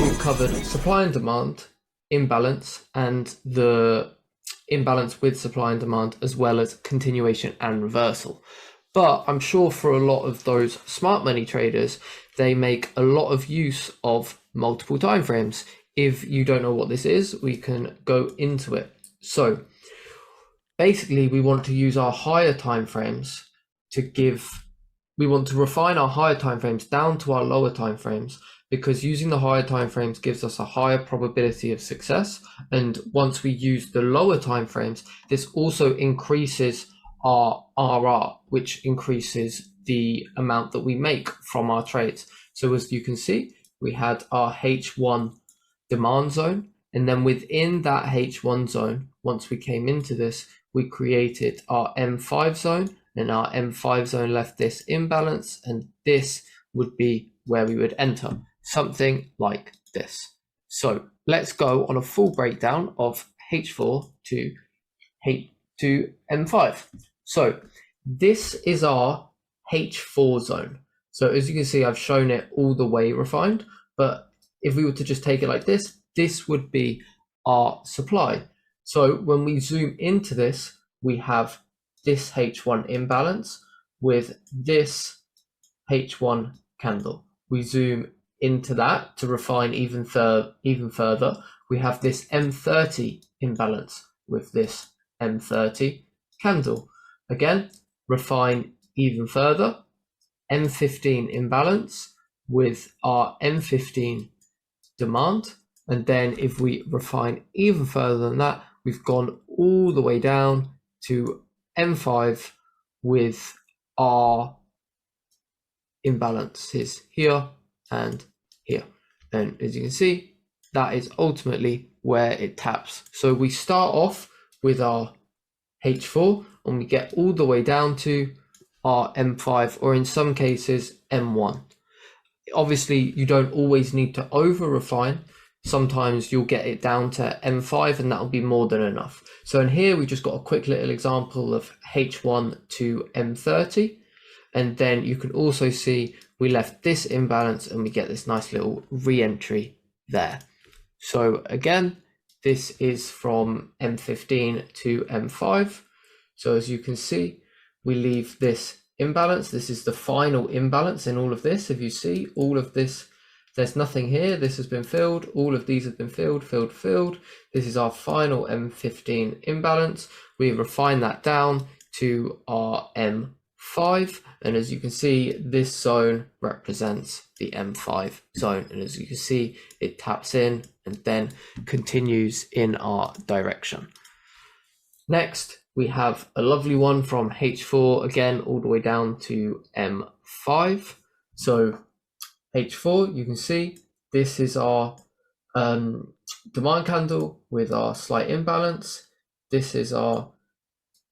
we've covered supply and demand, imbalance, and the imbalance with supply and demand, as well as continuation and reversal. But I'm sure for a lot of those smart money traders, they make a lot of use of multiple timeframes. If you don't know what this is, we can go into it. So basically, we want to use our higher timeframes we want to refine our higher timeframes down to our lower timeframes, because using the higher timeframes gives us a higher probability of success. And once we use the lower timeframes, this also increases our RR, which increases the amount that we make from our trades. So as you can see, we had our H1 demand zone, and then within that H1 zone, once we came into this, we created our M5 zone, and our M5 zone left this imbalance, and this would be where we would enter, something like this. So let's go on a full breakdown of H4 to M5. So this is our H4 zone. So as you can see, I've shown it all the way refined, but if we were to just take it like this, this would be our supply. So when we zoom into this, we have this H1 imbalance with this H1 candle. We zoom into that to refine even further. We have this M30 imbalance with this M30 candle. Again, refine even further. M15 imbalance with our M15 demand. And then if we refine even further than that, we've gone all the way down to M5 with our imbalances here and here. And as you can see, that is ultimately where it taps. So we start off with our H4 and we get all the way down to our M5, or in some cases M1. Obviously, you don't always need to over refine. Sometimes you'll get it down to M5 and that'll be more than enough. So in here, we just got a quick little example of H1 to M30. And then you can also see we left this imbalance and we get this nice little re-entry there. So again, this is from M15 to M5. So as you can see, we leave this imbalance. This is the final imbalance in all of this. If you see all of this, there's nothing here. This has been filled. All of these have been filled. This is our final M15 imbalance. We refine that down to our M5. And as you can see, this zone represents the M5 zone. And as you can see, it taps in and then continues in our direction. Next, we have a lovely one from H4, again, all the way down to M5. So H4, you can see this is our demand candle with our slight imbalance. This is our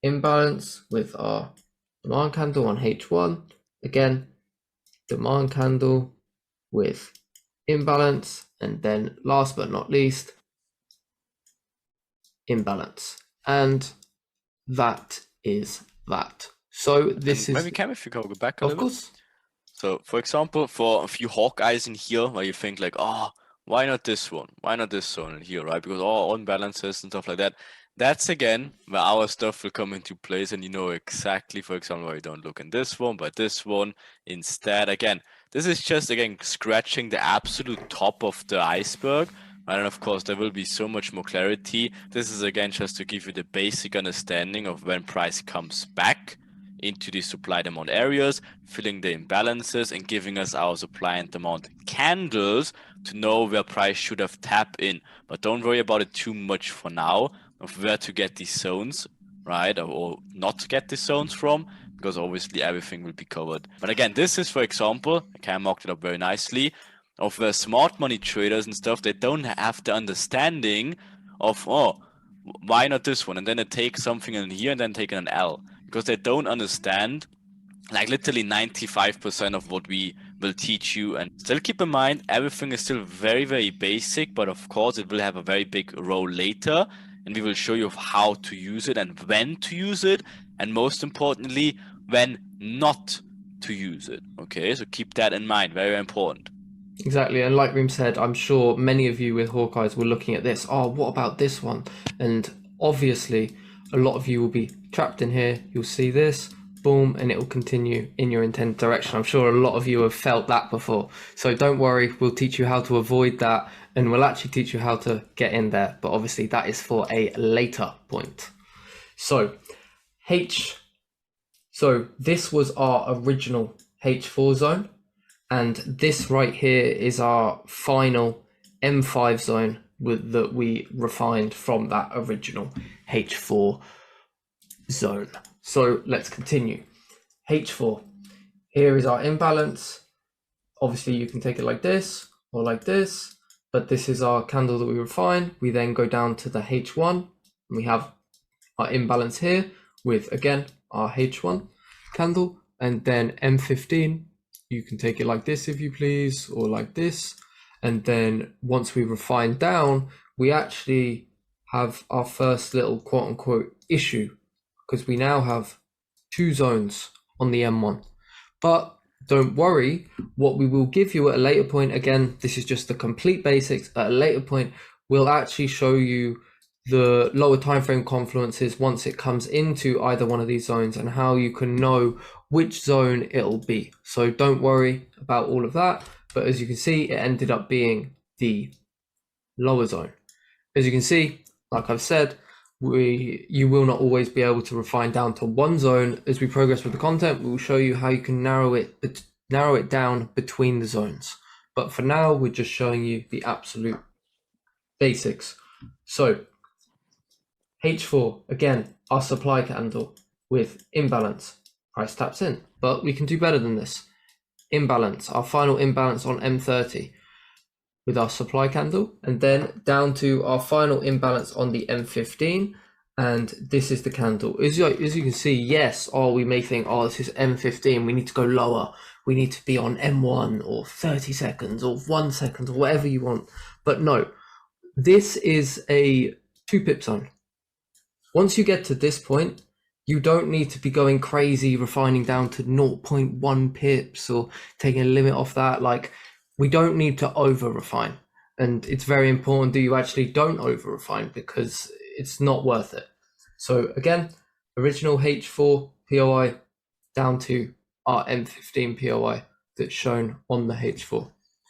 imbalance with our demand candle on H1. Again, demand candle with imbalance. And then last but not least, imbalance. And that is that. So this is... Maybe Cam, if you go back a of little course. bit. So for example, for a few Hawkeyes in here, where you think like, oh, why not this one? Why not this zone in here, right? Because all imbalances and stuff like that. That's again where our stuff will come into place, and you know exactly, for example, why you don't look in this one, but this one instead. Again, this is just again scratching the absolute top of the iceberg. And of course, there will be so much more clarity. This is again just to give you the basic understanding of when price comes back into the supply demand areas, filling the imbalances and giving us our supply and demand candles to know where price should have tapped in. But don't worry about it too much for now of where to get these zones, right? Or not to get these zones from, because obviously everything will be covered. But again, this is, for example, I kind of marked it up very nicely, of where smart money traders and stuff, they don't have the understanding of, oh, why not this one? And then they take something in here and then take an L. Because they don't understand, like literally 95% of what we will teach you. And still keep in mind, everything is still very, very basic, but of course it will have a very big role later. And we will show you how to use it and when to use it. And most importantly, when not to use it. Okay, so keep that in mind, very important. Exactly, and like Reem said, I'm sure many of you with Hawkeyes were looking at this. Oh, what about this one? And obviously, a lot of you will be trapped in here. You'll see this, boom, and it will continue in your intended direction. I'm sure a lot of you have felt that before. So don't worry, we'll teach you how to avoid that, and we'll actually teach you how to get in there. But obviously, that is for a later point. So so this was our original H4 zone. And this right here is our final M5 zone that we refined from that original H4 zone. So let's continue. H4. Here is our imbalance. Obviously, you can take it like this or like this, but this is our candle that we refine. We then go down to the H1, and we have our imbalance here with, again, our H1 candle, and then M15. You can take it like this if you please, or like this. And then once we refine down, we actually have our first little quote unquote issue, because we now have two zones on the M1. But don't worry, what we will give you at a later point, again, this is just the complete basics. At a later point, we'll actually show you the lower time frame confluences once it comes into either one of these zones and how you can know which zone it'll be. So don't worry about all of that. But as you can see, it ended up being the lower zone. As you can see, like I've said, you will not always be able to refine down to one zone. As we progress with the content, we will show you how you can narrow it down between the zones. But for now, we're just showing you the absolute basics. So H4, again, our supply candle with imbalance. Price taps in, but we can do better than this. Imbalance, our final imbalance on M30 with our supply candle, and then down to our final imbalance on the M15, and this is the candle. As you can see, yes, we may think, this is M15, we need to go lower, we need to be on M1 or 30 seconds or 1 second or whatever you want, but no, this is a 2-pip zone. Once you get to this point, you don't need to be going crazy refining down to 0.1 pips or taking a limit off that. Like, we don't need to over refine, and it's very important that you actually don't over refine because it's not worth it. So again, original H4 POI down to our M15 POI that's shown on the H4.